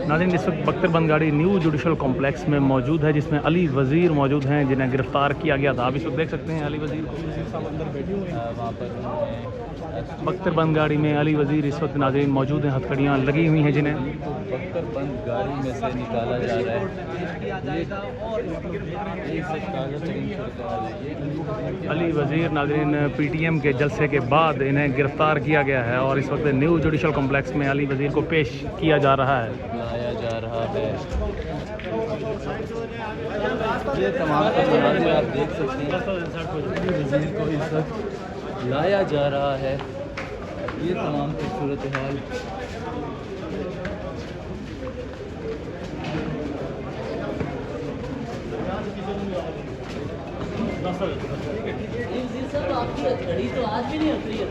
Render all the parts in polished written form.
नाज़रीन, इस वक्त बख्तरबंद गाड़ी न्यू जुडिशल कॉम्प्लेक्स में मौजूद है, जिसमें अली वज़ीर मौजूद हैं, जिन्हें गिरफ़्तार किया गया था। आप इस वक्त देख सकते हैं अली वज़ीर को, वज़ीर साहब अंदर बैठे हुए हैं वहाँ पर। बख्तरबंद गाड़ी में अली वज़ीर इस वक्त नाज़रीन मौजूद हैं, हथकड़ियाँ लगी हुई हैं जिन्हें बख्तरबंद गाड़ी में से निकाला जा रहा है। अली वज़ीर नाज़रीन PTM के जलसे के बाद इन्हें गिरफ़्तार किया गया है और इस वक्त न्यू जुडिशल कॉम्प्लेक्स में अली वज़ीर को पेश किया जा रहा है। लाया जा रहा है। ये तमाम तस्वीरें आप देख सकते हैं, वज़ीर को इस वक्त लाया जा रहा है। ये तमाम खूबसूरत हाल घड़ी तो आज भी नहीं उतरी है।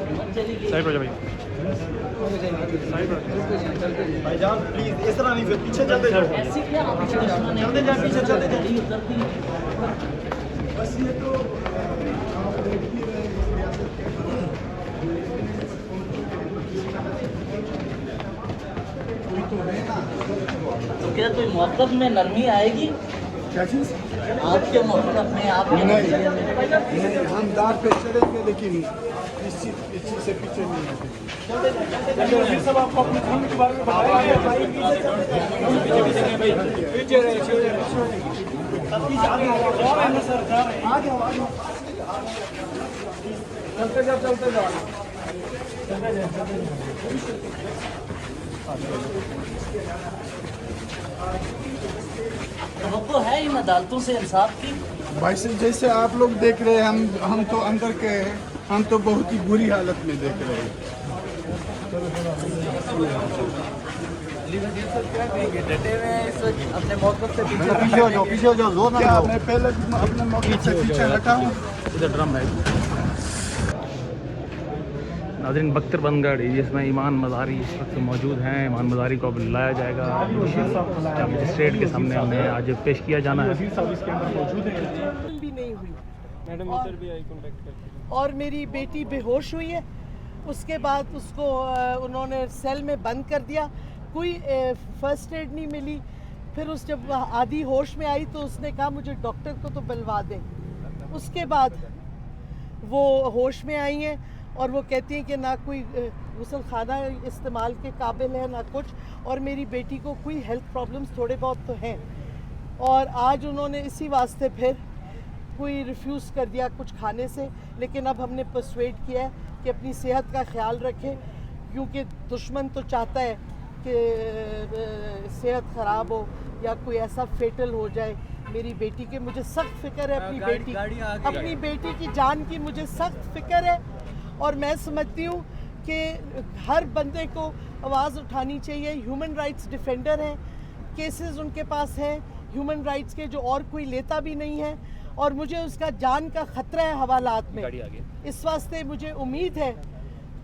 भाईजान प्लीज इस तरह नहीं, फिर पीछे चलते जाओ। ऐसी क्या आपकी दुश्मन है? चलते जाओ, पीछे चलते जाओ। घड़ी उतरती है। बस ये तो तो क्या कोई मौक़िफ़ में नरमी आएगी? क्या चीज़? आपके मौक़िफ़ में आप नहीं, हम दार पे चलेंगे, लेकिन इस चीज़ से पीछे नहीं आते। सब आपको अपने धर्म के बारे में बताएंगे। चलते जाओ, चलते जाओ। तो है इन अदालतों से इंसाफ की। भाई साहब, जैसे आप लोग देख रहे हैं, हम तो अंदर के हैं, हम तो बहुत ही बुरी हालत में देख रहे हैं। डटे हुए हैं इस वक्त अपने मौक़िफ़ से पीछे हो जाओ, पीछे हो जाओ, जोर ना क्या लगाओ। मैं पहले अपने मौके से पीछे हटा हूँ। इधर ड्रम है। नाज़रीन, बख्तरबंद गाड़ी जिसमें ईमान मज़ारी इस वक्त मौजूद हैं। ईमान मज़ारी को अब लाया जाएगा मजिस्ट्रेट के सामने, उन्हें आज पेश किया जाना है। वज़ीर साहब इसके अंदर मौजूद हैं। भी नहीं हुई मैडम इधर भी आई कांटेक्ट करके। और मेरी बेटी बेहोश हुई है। उसके बाद उसको उन्होंने सेल में बंद कर दिया, कोई फर्स्ट एड नहीं मिली। फिर उस जब आधी होश में आई तो उसने कहा मुझे डॉक्टर को तो बुलवा दें। उसके बाद वो होश में आई हैं और वो कहती हैं कि ना कोई गुसल खाना इस्तेमाल के काबिल है ना कुछ, और मेरी बेटी को कोई हेल्थ प्रॉब्लम्स थोड़े बहुत तो हैं। और आज उन्होंने इसी वास्ते फिर कोई रिफ्यूज़ कर दिया कुछ खाने से, लेकिन अब हमने पर्सुएड किया है कि अपनी सेहत का ख्याल रखें, क्योंकि दुश्मन तो चाहता है कि सेहत ख़राब हो या कोई ऐसा फेटल हो जाए मेरी बेटी के। मुझे सख्त फ़िक्र है अपनी बेटी की जान की, मुझे सख्त फ़िक्र है। और मैं समझती हूँ कि हर बंदे को आवाज़ उठानी चाहिए। ह्यूमन राइट्स डिफेंडर हैं, केसेस उनके पास हैं ह्यूमन राइट्स के जो और कोई लेता भी नहीं है, और मुझे उसका जान का ख़तरा है हवालात में। इस वास्ते मुझे उम्मीद है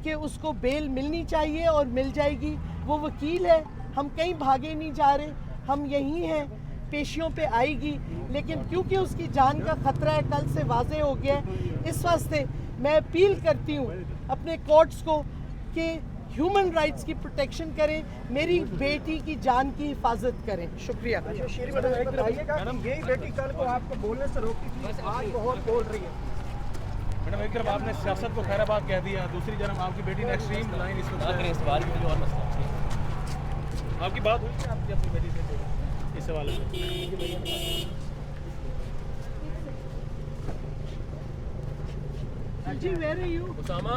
कि उसको बेल मिलनी चाहिए और मिल जाएगी। वो वकील है, हम कहीं भागे नहीं जा रहे, हम यहीं हैं, पेशियों पे आएगी। लेकिन क्योंकि उसकी जान का ख़तरा है, कल से वाज़े हो गया है, इस वास्ते मैं अपील करती हूँ अपने कोर्ट्स को कि ह्यूमन राइट्स की प्रोटेक्शन करें, मेरी बेटी की जान की हिफाजत करें। शुक्रिया। मैडम यही बेटी कल को आपको बोलने से रोकती थी, आज बहुत बोल रही है। मैडम एक तरफ आपने सियासत को खैराबाद कह दिया, दूसरी तरफ आपकी बेटी ने एक्सट्रीम लाइन इस सवाल के लिए और मसला आपकी बात हुई आपकी अपनी बेटी से इस सवाल में? जी, वेयर आर यू? उसामा